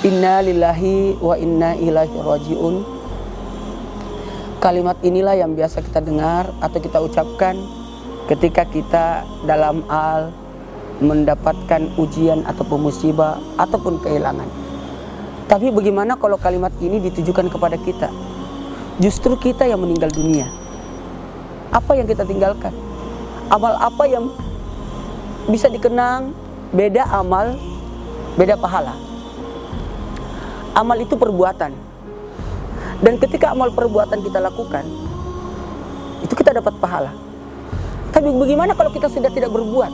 Inna lillahi wa inna ilaihi raji'un. Kalimat inilah yang biasa kita dengar atau kita ucapkan ketika kita dalam hal mendapatkan ujian ataupun musibah ataupun kehilangan. Tapi bagaimana kalau kalimat ini ditujukan kepada kita? Justru kita yang meninggal dunia. Apa yang kita tinggalkan? Amal apa yang bisa dikenang? Beda amal, beda pahala. Amal itu perbuatan. Dan ketika amal perbuatan kita lakukan, itu kita dapat pahala. Tapi bagaimana kalau kita sudah tidak berbuat?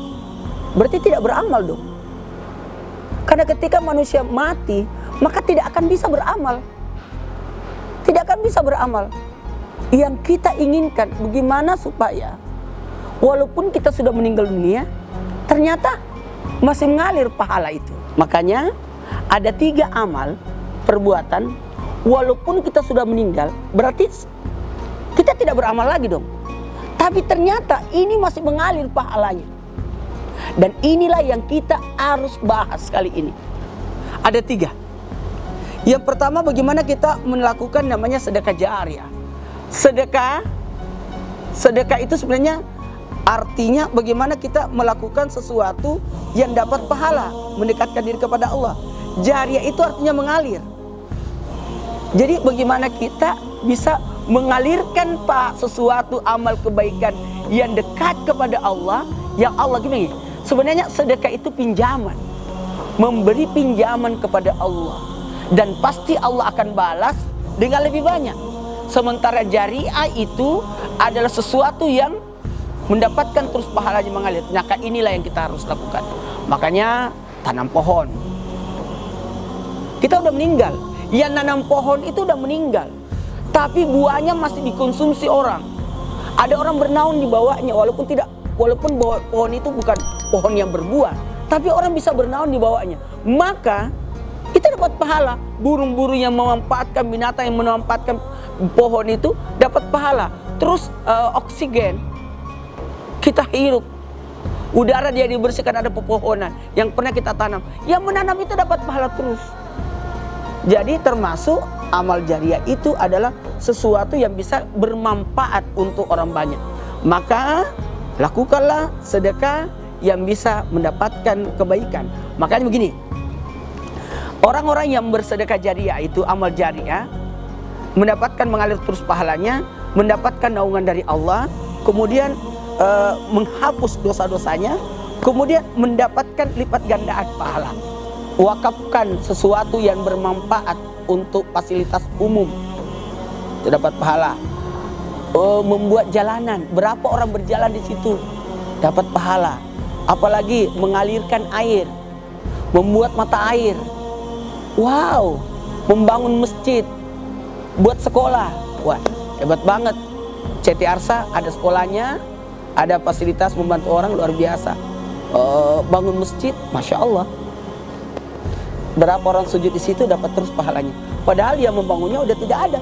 Berarti tidak beramal dong. Karena ketika manusia mati, maka tidak akan bisa beramal. Tidak akan bisa beramal. Yang kita inginkan bagaimana supaya walaupun kita sudah meninggal dunia, ternyata masih mengalir pahala itu. Makanya ada 3 amal perbuatan, walaupun kita sudah meninggal, berarti kita tidak beramal lagi dong. Tapi ternyata ini masih mengalir pahalanya. Dan inilah yang kita harus bahas kali ini. Ada 3. Yang pertama, bagaimana kita melakukan namanya sedekah jariah. Sedekah itu sebenarnya artinya bagaimana kita melakukan sesuatu yang dapat pahala, mendekatkan diri kepada Allah. Jariah itu artinya mengalir. Jadi bagaimana kita bisa mengalirkan sesuatu amal kebaikan yang dekat kepada Allah, yang Allah gini. Sebenarnya sedekah itu pinjaman, memberi pinjaman kepada Allah, dan pasti Allah akan balas dengan lebih banyak. Sementara jariah itu adalah sesuatu yang mendapatkan terus pahalanya mengalir. Maka inilah yang kita harus lakukan. Makanya tanam pohon. Kita udah meninggal. Yang nanam pohon itu udah meninggal, tapi buahnya masih dikonsumsi orang. Ada orang bernaung di bawahnya, walaupun pohon itu bukan pohon yang berbuah, tapi orang bisa bernaung di bawahnya. Maka kita dapat pahala. Burung-burung yang memanfaatkan, binatang yang memanfaatkan pohon itu dapat pahala. Terus oksigen kita hirup, udara dia dibersihkan, ada pepohonan yang pernah kita tanam. Yang menanam itu dapat pahala terus. Jadi termasuk amal jariah itu adalah sesuatu yang bisa bermanfaat untuk orang banyak. Maka lakukanlah sedekah yang bisa mendapatkan kebaikan. Makanya begini, orang-orang yang bersedekah jariah itu amal jariah, mendapatkan mengalir terus pahalanya, mendapatkan naungan dari Allah, kemudian menghapus dosa-dosanya, kemudian mendapatkan lipat gandaan pahala. Wakafkan sesuatu yang bermanfaat untuk fasilitas umum, dapat pahala. Membuat jalanan, berapa orang berjalan di situ, dapat pahala. Apalagi mengalirkan air, membuat mata air. Wow, membangun masjid, buat sekolah. Wah, hebat banget. CT Arsa ada sekolahnya, ada fasilitas membantu orang luar biasa. Bangun masjid, Masya Allah. Berapa orang sujud di situ dapat terus pahalanya. Padahal yang membangunnya udah tidak ada,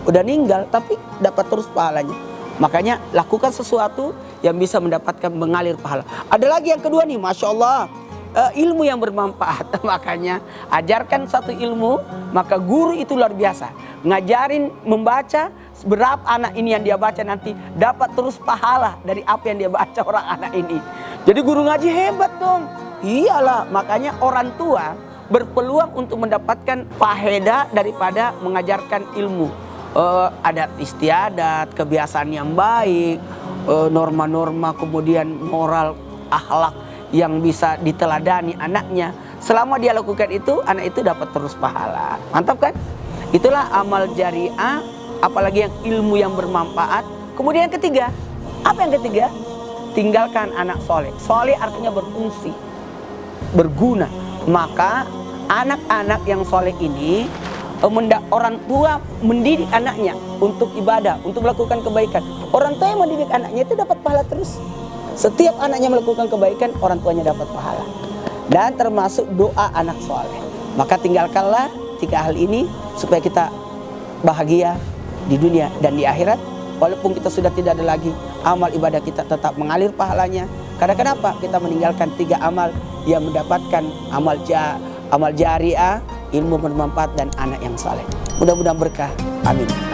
udah meninggal, tapi dapat terus pahalanya. Makanya lakukan sesuatu yang bisa mendapatkan mengalir pahala. Ada lagi yang kedua nih, Masya Allah, ilmu yang bermanfaat. Makanya ajarkan satu ilmu, maka guru itu luar biasa. Ngajarin membaca, berapa anak ini yang dia baca nanti dapat terus pahala dari apa yang dia baca orang anak ini. Jadi guru ngaji hebat dong. Iyalah, makanya orang tua berpeluang untuk mendapatkan faedah daripada mengajarkan ilmu. Adat istiadat, kebiasaan yang baik, norma-norma, kemudian moral, akhlak yang bisa diteladani anaknya. Selama dia lakukan itu, anak itu dapat terus pahala. Mantap kan? Itulah amal jariah, apalagi yang ilmu yang bermanfaat. Kemudian yang ketiga, apa yang ketiga? Tinggalkan anak soleh. Soleh artinya berfungsi, berguna. Maka anak-anak yang soleh ini, orang tua mendidik anaknya untuk ibadah, untuk melakukan kebaikan. Orang tua yang mendidik anaknya itu dapat pahala terus. Setiap anaknya melakukan kebaikan, orang tuanya dapat pahala. Dan termasuk doa anak soleh. Maka tinggalkanlah 3 hal ini supaya kita bahagia di dunia dan di akhirat. Walaupun kita sudah tidak ada lagi, amal ibadah kita tetap mengalir pahalanya. Karena kenapa? Kita meninggalkan 3 amal yang mendapatkan amal jariah ilmu bermanfaat, dan anak yang saleh. Mudah-mudahan berkah. Amin.